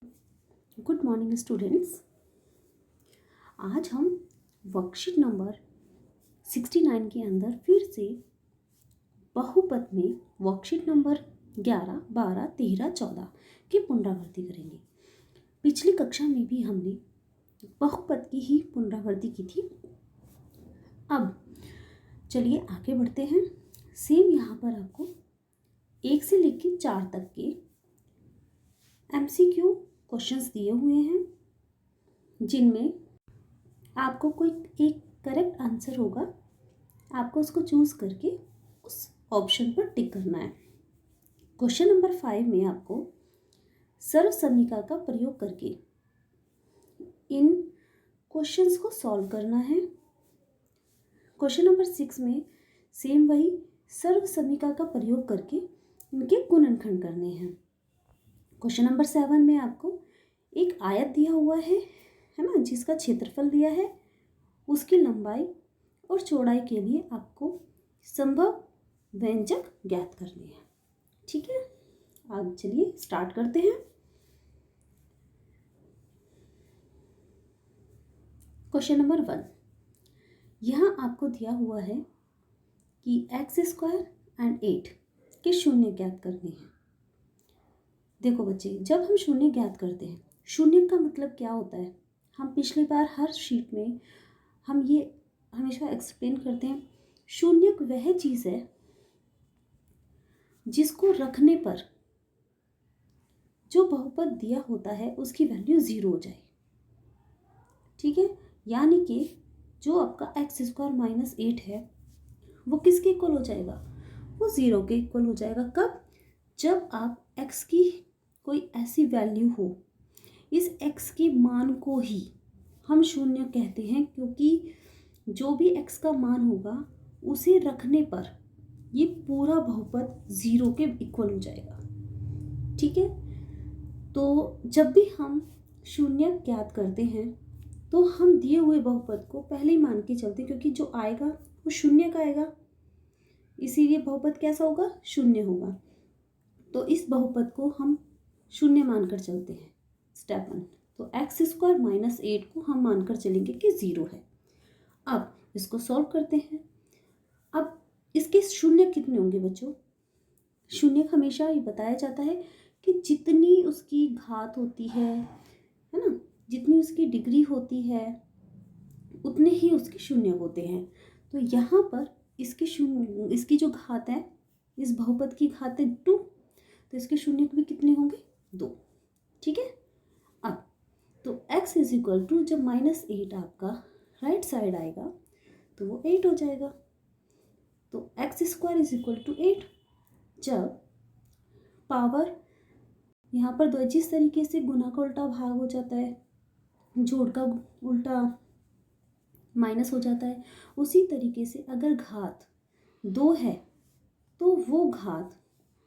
Good morning students. आज हम worksheet number 69 के अंदर फिर से बहुपद में वर्कशीट नंबर 11, 12, 13, 14 की पुनरावृत्ति करेंगे। पिछली कक्षा में भी हमने बहुपद की ही पुनरावृत्ति की थी। अब चलिए आगे बढ़ते हैं। सेम यहाँ पर आपको 1 से लेकर 4 तक के MCQ क्वेश्चंस दिए हुए हैं, जिनमें आपको कोई एक करेक्ट आंसर होगा। आपको उसको चूज करके उस ऑप्शन पर टिक करना है। क्वेश्चन नंबर 5 में आपको सर्व समीकरण का प्रयोग करके इन क्वेश्चंस को सॉल्व करना है। क्वेश्चन नंबर 6 में सेम वही सर्व समीकरण का प्रयोग करके इनके गुणनखंड करने हैं। क्वेश्चन नंबर 7 में आपको एक आयत दिया हुआ है ना, जिसका क्षेत्रफल दिया है, उसकी लंबाई और चौड़ाई के लिए आपको संभव व्यंजक ज्ञात करने हैं। ठीक है, अब चलिए स्टार्ट करते हैं। क्वेश्चन नंबर 1, यहाँ आपको दिया हुआ है कि x² एंड 8 के शून्य ज्ञात करने हैं। देखो बच्चे, जब हम शून्य ज्ञात करते हैं, शून्य का मतलब क्या होता है, हम पिछली बार हर शीट में हम ये हमेशा एक्सप्लेन करते हैं। शून्य वह चीज़ है जिसको रखने पर जो बहुपद दिया होता है उसकी वैल्यू 0 हो जाए। ठीक है, यानी कि जो आपका x² - 8 है वो किसके इक्वल हो जाएगा, वो 0 के इक्वल हो जाएगा। कब? जब आप x की कोई ऐसी वैल्यू हो, इस x के मान को ही हम शून्य कहते हैं, क्योंकि जो भी x का मान होगा उसे रखने पर ये पूरा बहुपद 0 के इक्वल हो जाएगा। ठीक है, तो जब भी हम शून्य ज्ञात करते हैं तो हम दिए हुए बहुपद को पहले ही मान के चलते, क्योंकि जो आएगा वो शून्य का आएगा, इसीलिए बहुपद कैसा होगा, शून्य होगा। तो इस बहुपद को हम शून्य मानकर चलते हैं। स्टेप 1, तो x² - 8 को हम मानकर चलेंगे कि 0 है। अब इसको सॉल्व करते हैं। अब इसके शून्य कितने होंगे बच्चों? शून्य हमेशा ये बताया जाता है कि जितनी उसकी घात होती है ना, जितनी उसकी डिग्री होती है उतने ही उसके शून्य होते हैं। तो यहाँ पर इसकी जो घात है, इस बहुपद की घात है 2, तो इसके शून्य भी कितने होंगे, 2। ठीक है, अब तो x = जब -8 आपका राइट साइड आएगा तो वो 8 हो जाएगा। तो x² = 8। जब पावर यहाँ पर जिस तरीके से गुना का उल्टा भाग हो जाता है, जोड़ का उल्टा माइनस हो जाता है, उसी तरीके से अगर घात 2 है तो वो घात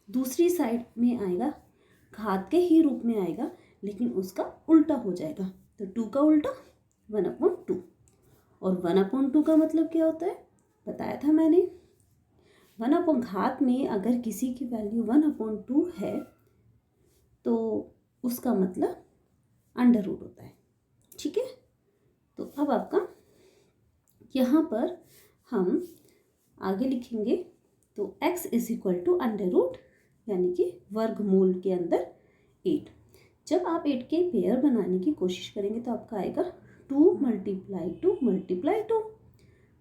दूसरी साइड में आएगा, घात के ही रूप में आएगा, लेकिन उसका उल्टा हो जाएगा। तो 2 का उल्टा 1/2, और 1/2 का मतलब क्या होता है, बताया था मैंने। घात में अगर किसी की वैल्यू 1/2 है तो उसका मतलब √ होता है। ठीक है, तो अब आपका यहाँ पर हम आगे लिखेंगे, तो x = यानी कि वर्गमूल के अंदर 8। जब आप 8 के पेयर बनाने की कोशिश करेंगे तो आपका आएगा 2 × 2 × 2।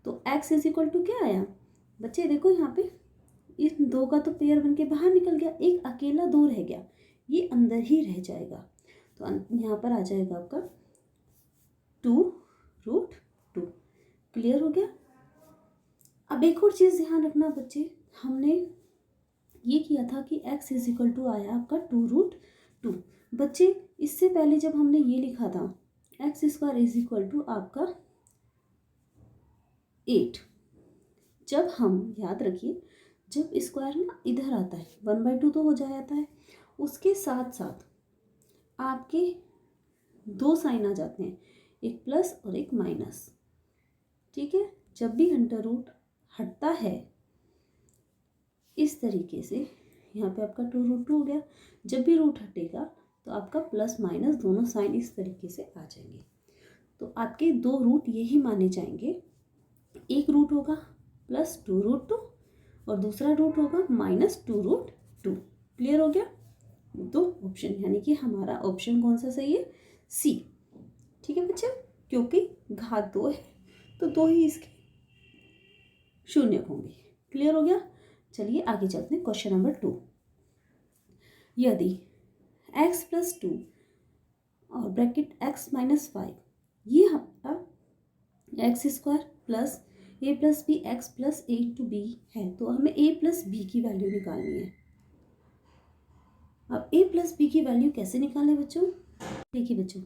तो x = क्या आया बच्चे, देखो यहाँ पे इस 2 का तो पेयर बन के बाहर निकल गया, एक अकेला 2 रह गया, ये अंदर ही रह जाएगा। तो यहाँ पर आ जाएगा आपका 2√2। क्लियर हो गया। अब एक और चीज़ ध्यान रखना बच्चे, हमने ये किया था कि x = आया आपका 2√2। बच्चे, इससे पहले जब हमने ये लिखा था x² = आपका 8, जब हम याद रखिए, जब स्क्वायर ना इधर आता है 1/2 तो हो जाता है, उसके साथ साथ आपके 2 साइन आ जाते हैं, एक प्लस और एक माइनस। ठीक है, जब भी √ हटता है इस तरीके से, यहाँ पे आपका 2√2 हो गया, जब भी रूट हटेगा तो आपका प्लस माइनस दोनों साइन इस तरीके से आ जाएंगे। तो आपके दो रूट यही माने जाएंगे, एक रूट होगा +2√2 और दूसरा रूट होगा -2√2। क्लियर हो गया? दो ऑप्शन, यानी कि हमारा ऑप्शन कौन सा सही है? सी। ठीक है बच्चे, क्योंकि घात 2 है तो 2 ही इसके शून्य होंगे। क्लियर हो गया? चलिए आगे चलते हैं। क्वेश्चन नंबर 2, यदि x + 2 और ब्रैकेट x - 5 ये हमारा x² + a + b x + a है, तो हमें a + b की वैल्यू निकालनी है। अब a + b की वैल्यू कैसे निकालें बच्चों? देखिए बच्चों,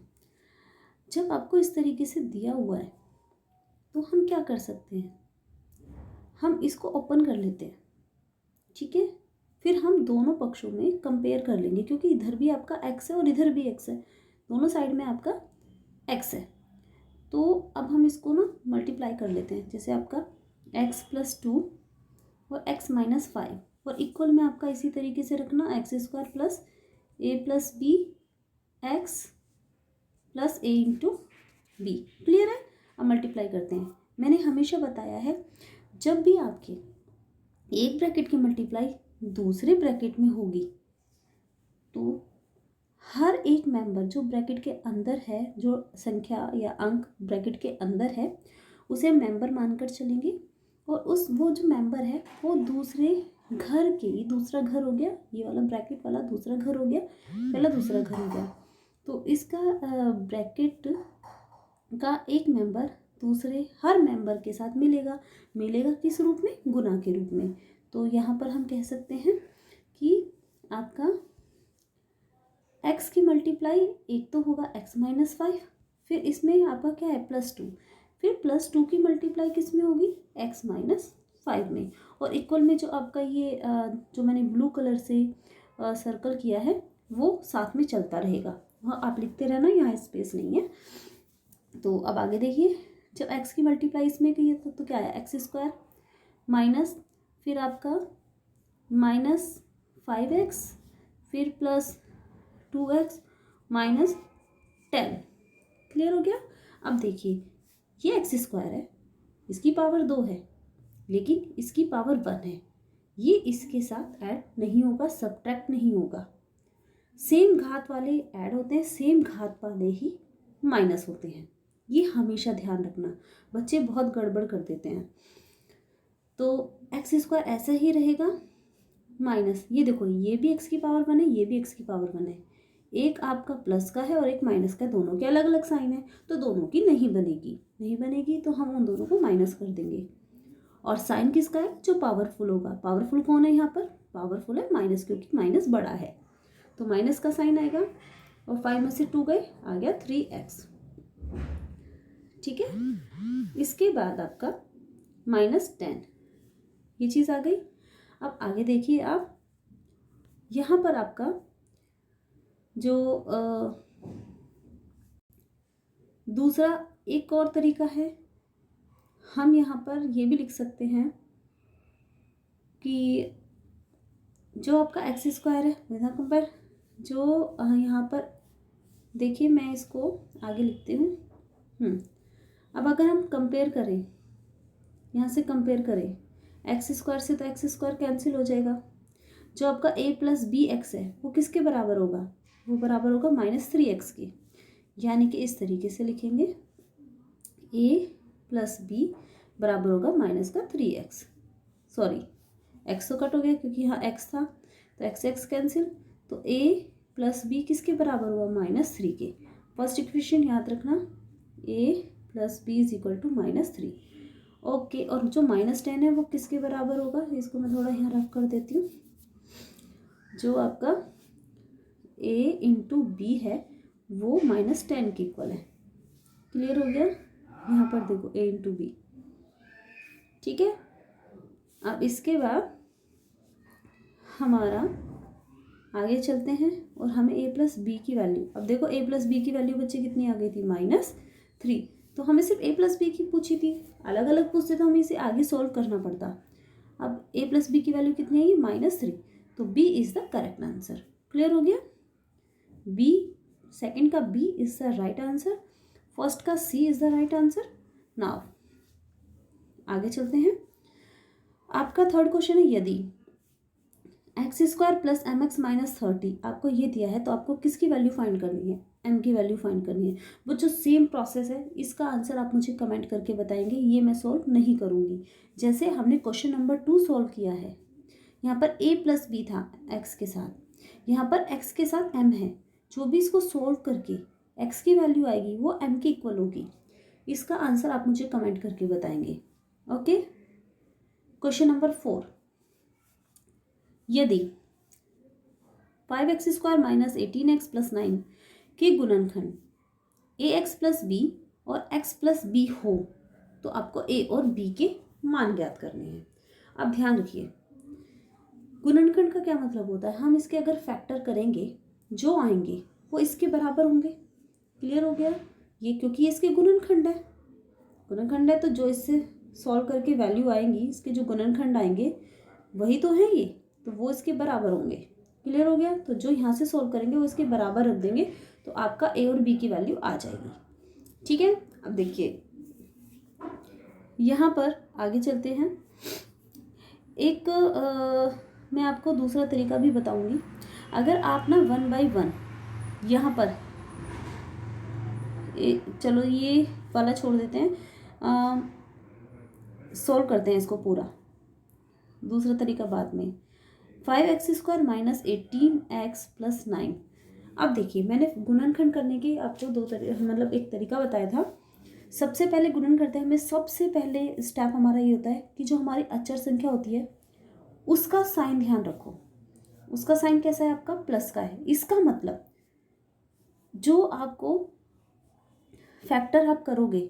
जब आपको इस तरीके से दिया हुआ है तो हम क्या कर सकते हैं, हम इसको ओपन कर लेते हैं। ठीक है, फिर हम दोनों पक्षों में कंपेयर कर लेंगे, क्योंकि इधर भी आपका x है और इधर भी x है, दोनों साइड में आपका x है। तो अब हम इसको ना मल्टीप्लाई कर लेते हैं, जैसे आपका x + 2 और x - 5 और इक्वल में आपका इसी तरीके से रखना x² + a + b x + a × b। Clear है? अब मल्टीप्लाई करते हैं। मैंने हमेशा बताया है, जब भी आपके एक ब्रैकेट की मल्टीप्लाई दूसरे ब्रैकेट में होगी तो हर एक मेंबर जो ब्रैकेट के अंदर है, जो संख्या या अंक ब्रैकेट के अंदर है, उसे मेंबर मानकर चलेंगे। और वो जो मेंबर है वो दूसरे घर के, ये दूसरा घर हो गया, ये वाला ब्रैकेट वाला दूसरा घर हो गया, पहला दूसरा घर हो गया। तो इसका ब्रैकेट का एक मेंबर दूसरे हर मेंबर के साथ मिलेगा किस रूप में? गुना के रूप में। तो यहाँ पर हम कह सकते हैं कि आपका x की मल्टीप्लाई एक तो होगा x - 5, फिर इसमें आपका क्या है? +2, फिर +2 की मल्टीप्लाई किस में होगी? x - 5 में। और इक्वल में जो आपका ये जो मैंने ब्लू कलर से सर्कल किया है वो साथ में चलता रहेगा, वहाँ आप लिखते रहना, यहाँ स्पेस नहीं है। तो अब आगे देखिए, जब x की मल्टीप्लाई इसमें की है तो क्या है? x² माइनस, फिर आपका -5x, फिर +2x -10। क्लियर हो गया? अब देखिए, ये x² है, इसकी पावर 2 है, लेकिन इसकी पावर 1 है, ये इसके साथ ऐड नहीं होगा, सब्ट्रैक्ट नहीं होगा। सेम घात वाले ऐड होते हैं, सेम घात वाले ही माइनस होते हैं, ये हमेशा ध्यान रखना। बच्चे बहुत गड़बड़ कर देते हैं। तो x² ऐसा ही रहेगा माइनस, ये देखो, ये भी x की पावर 1 है, ये भी x की पावर 1 है, एक आपका प्लस का है और एक माइनस का, दोनों के अलग अलग साइन है, तो दोनों की नहीं बनेगी, तो हम उन दोनों को माइनस कर देंगे। और साइन किसका है? जो पावरफुल होगा। पावरफुल कौन है यहाँ पर? पावरफुल है माइनस, क्योंकि माइनस बड़ा है, तो माइनस का साइन आएगा। और 5 में से 2 गए, आ गया 3x। ठीक है, इसके बाद आपका -10, ये चीज़ आ गई। अब आगे देखिए आप, यहाँ पर आपका जो दूसरा एक और तरीका है, हम यहाँ पर ये भी लिख सकते हैं कि जो आपका x² है विद कंपेयर, जो यहाँ पर देखिए, मैं इसको आगे लिखती हूँ। अब अगर हम कंपेयर करें, यहाँ से कंपेयर करें x² से, तो x² कैंसिल हो जाएगा। जो आपका a + bx है वो किसके बराबर होगा? वो बराबर होगा -3x के। यानी कि इस तरीके से लिखेंगे, a + b बराबर होगा -3x। सॉरी, x तो कट हो गया क्योंकि यहाँ x था, तो x कैंसिल, तो a + b किसके बराबर हुआ? -3 के। फर्स्ट इक्वेशन याद रखना, a + b = -3। ओके, और जो -10 है वो किसके बराबर होगा? इसको मैं थोड़ा यहाँ रफ कर देती हूँ। जो आपका a × b है वो -10 के इक्वल है। क्लियर हो गया? यहाँ पर देखो, a × b। ठीक है, अब इसके बाद हमारा आगे चलते हैं और हमें a + b की वैल्यू, अब देखो a + b की वैल्यू बच्चे कितनी आ गई थी? -3। तो हमें सिर्फ a + b की पूछी थी, अलग अलग पूछते तो हमें इसे आगे सॉल्व करना पड़ता। अब a + b की वैल्यू कितनी आई? -3, तो b is the correct answer. Clear हो गया? बी, सेकंड का B is the right answer, first का C is the right answer. Now आगे चलते हैं। आपका थर्ड क्वेश्चन है, यदि X square plus M X minus 30 आपको ये दिया है तो आपको किसकी वैल्यू फाइंड करनी है, एम की वैल्यू फाइंड करनी है। वो जो सेम प्रोसेस है, इसका आंसर आप मुझे कमेंट करके बताएंगे, ये मैं सॉल्व नहीं करूँगी। जैसे हमने क्वेश्चन नंबर 2 सॉल्व किया है, यहाँ पर a प्लस बी था x के साथ, यहाँ पर x के साथ m है। जो भी इसको सोल्व करके x की वैल्यू आएगी वो m की इक्वल होगी। इसका आंसर आप मुझे कमेंट करके बताएंगे। ओके, क्वेश्चन नंबर 4, यदि 5x square minus 18x plus 9 के गुणनखंड ax प्लस बी और x प्लस बी हो तो आपको a और b के मान ज्ञात करने हैं। अब ध्यान रखिए, गुणनखंड का क्या मतलब होता है, हम इसके अगर फैक्टर करेंगे जो आएंगे वो इसके बराबर होंगे। क्लियर हो गया ये, क्योंकि इसके गुणनखंड है, गुणनखंड है तो जो इससे सॉल्व करके वैल्यू आएंगी, इसके जो गुणनखंड आएंगे वही तो है ये, तो वो इसके बराबर होंगे। क्लियर हो गया, तो जो यहाँ से सॉल्व करेंगे वो इसके बराबर रख देंगे तो आपका ए और बी की वैल्यू आ जाएगी। ठीक है, अब देखिए यहाँ पर आगे चलते हैं। एक मैं आपको दूसरा तरीका भी बताऊंगी। अगर आप ना 1/1 यहाँ पर चलो ये वाला छोड़ देते हैं, सॉल्व करते हैं इसको पूरा, दूसरा तरीका बाद में। 5x square minus 18x plus 9। अब देखिए मैंने गुणनखंड करने की आपको मतलब एक तरीका बताया था। सबसे पहले गुणन करते हैं, हमें सबसे पहले स्टेप हमारा ये होता है कि जो हमारी अचर संख्या होती है उसका साइन ध्यान रखो। उसका साइन कैसा है आपका, प्लस का है। इसका मतलब जो आपको फैक्टर आप करोगे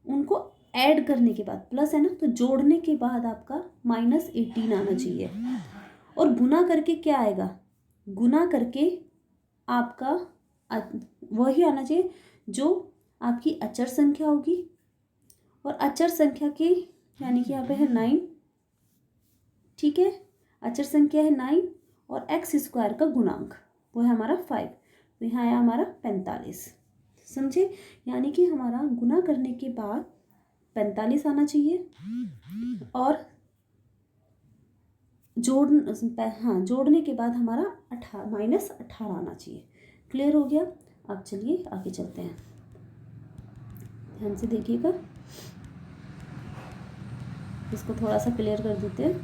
उनको ऐड करने के बाद, प्लस है ना तो जोड़ने के बाद आपका -18 आना चाहिए। और गुना करके क्या आएगा, गुना करके आपका वही आना चाहिए जो आपकी अचर संख्या होगी। और अचर संख्या की यानी कि यहाँ पे है 9, ठीक है, अचर संख्या है 9 और एक्स स्क्वायर का गुणांक वो है हमारा 5, तो यहाँ आया हमारा 45। समझे, यानी कि हमारा गुना करने के बाद 45 आना चाहिए और जोड़ने के बाद हमारा -18 आना चाहिए। क्लियर हो गया। अब चलिए आगे चलते हैं, ध्यान से देखिएगा, इसको थोड़ा सा क्लियर कर देते हैं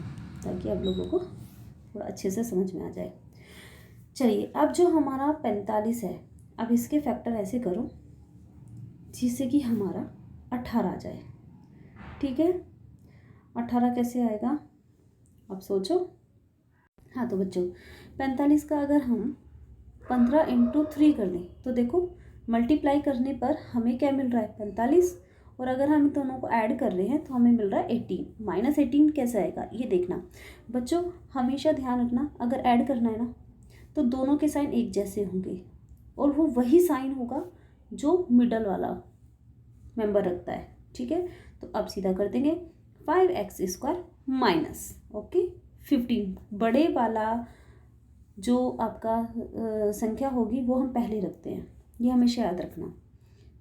ताकि आप लोगों को थोड़ा अच्छे से समझ में आ जाए। चलिए, अब जो हमारा 45 है, अब इसके फैक्टर ऐसे करो जिससे कि हमारा 18 आ जाए। ठीक है, 18 कैसे आएगा अब सोचो। हाँ तो बच्चों 45 का अगर हम 15 × 3 कर लें तो देखो मल्टीप्लाई करने पर हमें क्या मिल रहा है 45, और अगर हम दोनों को ऐड कर रहे हैं तो हमें मिल रहा है 18। -18 कैसे आएगा ये देखना बच्चों, हमेशा ध्यान रखना, अगर ऐड करना है ना तो दोनों के साइन एक जैसे होंगे और वो वही साइन होगा जो मिडल वाला मेंबर रखता है। ठीक है, तो अब सीधा कर देंगे 5x स्क्वायर माइनस 15, बड़े वाला जो आपका संख्या होगी वो हम पहले रखते हैं, ये हमेशा याद रखना।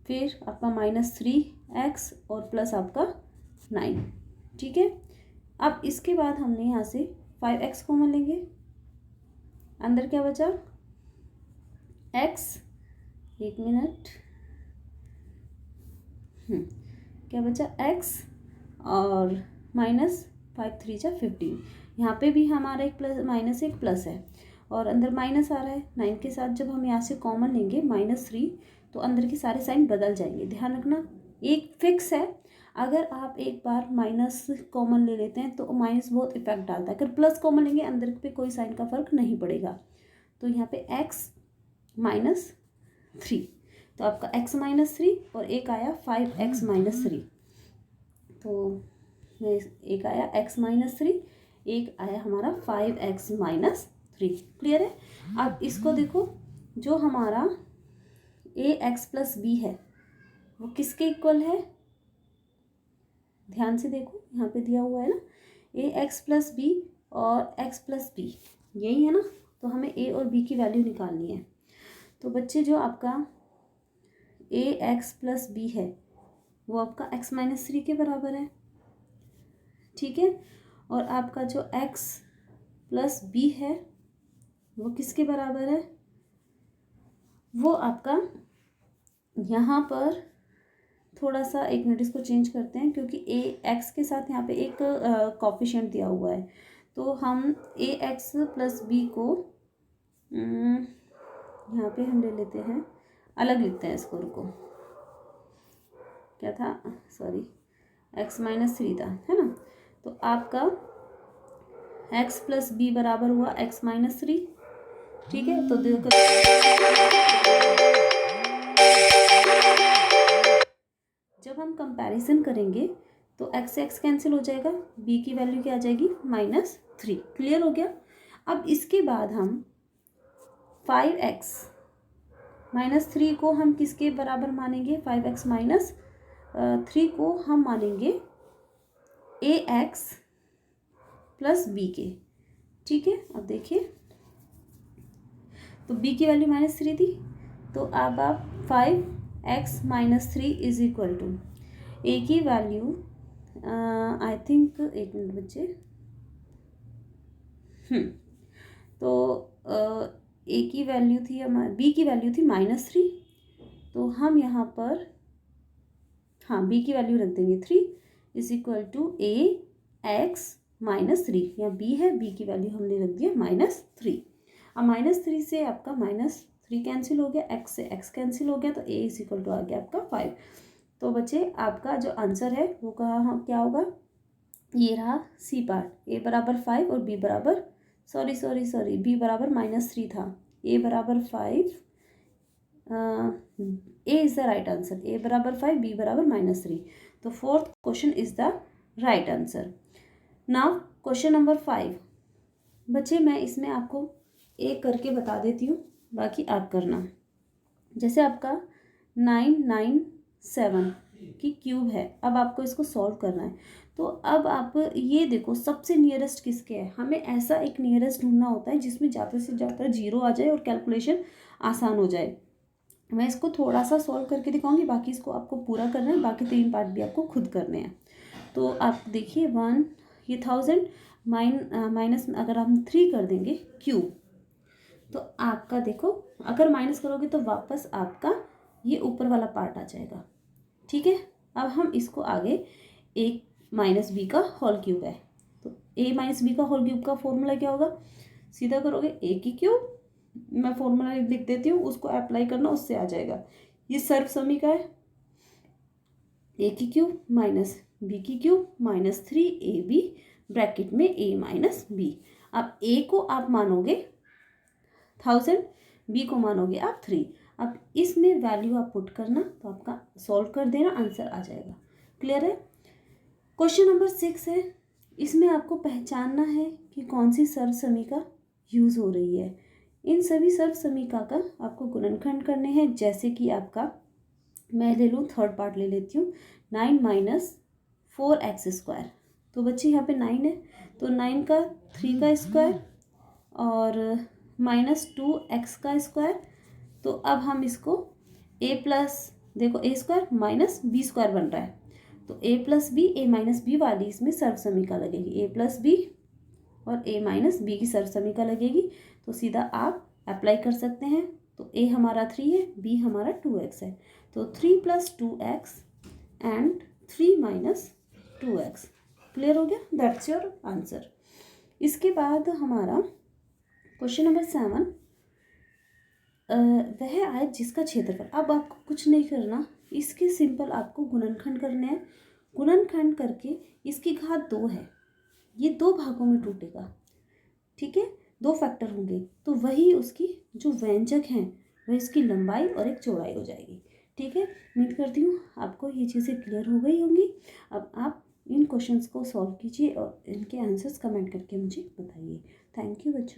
फिर आपका -3x और प्लस आपका 9। ठीक है, अब इसके बाद हमने यहाँ से 5x कॉमन लेंगे, अंदर क्या बचा x, एक मिनट, क्या बचा x और -5 3 जा 15। यहाँ पे भी हमारा एक प्लस एक प्लस है और अंदर माइनस आ रहा है 9 के साथ। जब हम यहाँ से कॉमन लेंगे -3 तो अंदर के सारे साइन बदल जाएंगे। ध्यान रखना, एक फिक्स है, अगर आप एक बार माइनस कॉमन ले लेते हैं तो माइनस बहुत इफेक्ट डालता है, अगर प्लस कॉमन लेंगे अंदर पे कोई साइन का फर्क नहीं पड़ेगा। तो यहाँ पे x -3, तो आपका x -3 और एक आया 5x -3, तो एक आया x -3, एक आया हमारा 5x -3। क्लियर है। अब इसको देखो, जो हमारा ax प्लस बी है वो किसके इक्वल है, ध्यान से देखो, यहाँ पे दिया हुआ है ना ax प्लस बी और x प्लस बी, यही है ना, तो हमें a और b की वैल्यू निकालनी है। तो बच्चे जो आपका ए एक्स प्लस बी है वो आपका x माइनस 3 के बराबर है, ठीक है। और आपका जो x प्लस बी है वो किसके बराबर है, वो आपका यहाँ पर थोड़ा सा, एक मिनट इसको चेंज करते हैं क्योंकि ए एक्स के साथ यहाँ पे एक कॉफिशिएंट दिया हुआ है, तो हम ए एक्स प्लस बी को यहाँ पे हम ले लेते हैं, अलग लिखते हैं इसको, रुको क्या था, सॉरी x माइनस 3 था, है ना। तो आपका x प्लस बी बराबर हुआ x माइनस 3, ठीक है। तो देखो जब हम कंपैरिजन करेंगे तो x से x कैंसिल हो जाएगा, b की वैल्यू क्या आ जाएगी -3, क्लियर हो गया। अब इसके बाद हम 5x माइनस 3 को हम किसके बराबर मानेंगे, 5x माइनस 3 को हम मानेंगे ax प्लस b के, ठीक है। अब देखिए तो b की वैल्यू -3 थी, तो अब आप 5x minus 3 is equal to a की वैल्यू, आई थिंक, एक मिनट बच्चे, तो a की वैल्यू थी, b की वैल्यू थी -3, तो हम यहाँ पर हाँ b की वैल्यू रख देंगे 3 is equal to a x minus 3, या b है, b की वैल्यू हमने रख दिया -3। अब -3 से आपका -3 कैंसिल हो गया, x से x कैंसिल हो गया, तो a इज इक्वल टू आ गया आपका 5। तो बच्चे आपका जो आंसर है वो क्या होगा, ये रहा सी पार्ट, a बराबर 5 और b बराबर सॉरी b बराबर -3 था, a बराबर 5, A is the right answer, a बराबर 5, b बराबर -3। तो fourth question is the right answer. Now question number 5 बच्चे, मैं इसमें आपको एक करके बता देती हूँ, बाकी आप करना। जैसे आपका 997 की क्यूब है, अब आपको इसको सॉल्व करना है। तो अब आप ये देखो सबसे नियरेस्ट किसके है, हमें ऐसा एक नियरेस्ट ढूंढना होता है जिसमें ज़्यादा से ज़्यादा जीरो आ जाए और कैलकुलेशन आसान हो जाए। मैं इसको थोड़ा सा सॉल्व करके दिखाऊंगी, बाकी इसको आपको पूरा करना है, बाकी 3 पार्ट भी आपको खुद करने हैं। तो आप देखिए 1, ये 1000 माइनस अगर हम 3 कर देंगे क्यूब, तो आपका देखो अगर माइनस करोगे तो वापस आपका ये ऊपर वाला पार्ट आ जाएगा, ठीक है। अब हम इसको आगे a माइनस बी का होल क्यूब है, तो a माइनस बी का होल क्यूब का फॉर्मूला क्या होगा, सीधा करोगे a की क्यूब, मैं फॉर्मूला लिख देती हूँ, उसको अप्लाई करना, उससे आ जाएगा। ये सर्वसमी का है, a की क्यूब माइनस b की क्यूब माइनस 3ab ब्रैकेट में a माइनस b। अब a को आप मानोगे 1000, b को मानोगे आप 3। अब इसमें वैल्यू आप पुट करना, तो आपका सॉल्व कर देना, आंसर आ जाएगा। क्लियर है। क्वेश्चन नंबर 6 है, इसमें आपको पहचानना है कि कौन सी सर्वसमीका यूज़ हो रही है। इन सभी सर्वसमीका का आपको गुणनखंड करने हैं, जैसे कि आपका, मैं ले लूँ थर्ड पार्ट ले लेती हूँ, 9 माइनस 4x²। तो बच्चे यहाँ पे 9 है, तो 9 का 3 का स्क्वायर और -2x²। तो अब हम इसको a प्लस, देखो a² माइनस b² बन रहा है, तो a plus B, a minus B वाली इसमें सर्वसमीका लगेगी, a प्लस बी और a माइनस बी की सर्वसमीका लगेगी। तो सीधा आप अप्लाई कर सकते हैं। तो a हमारा 3 है, b हमारा 2x है, तो 3 + 2x एंड 3 - 2x। क्लियर हो गया, दैट्स योर आंसर। इसके बाद हमारा क्वेश्चन नंबर 7, वह आयत जिसका क्षेत्रफल, अब आपको कुछ नहीं करना, इसके सिंपल आपको गुणनखंड करने हैं। गुणनखंड करके इसकी घात 2 है, ये 2 भागों में टूटेगा, ठीक है, 2 फैक्टर होंगे, तो वही उसकी जो व्यंजक हैं वह इसकी लंबाई और एक चौड़ाई हो जाएगी, ठीक है। उम्मीद करती हूँ आपको ये चीज़ें क्लियर हो गई होंगी। अब आप इन क्वेश्चंस को सॉल्व कीजिए और इनके आंसर्स कमेंट करके मुझे बताइए। थैंक यू बच्चों।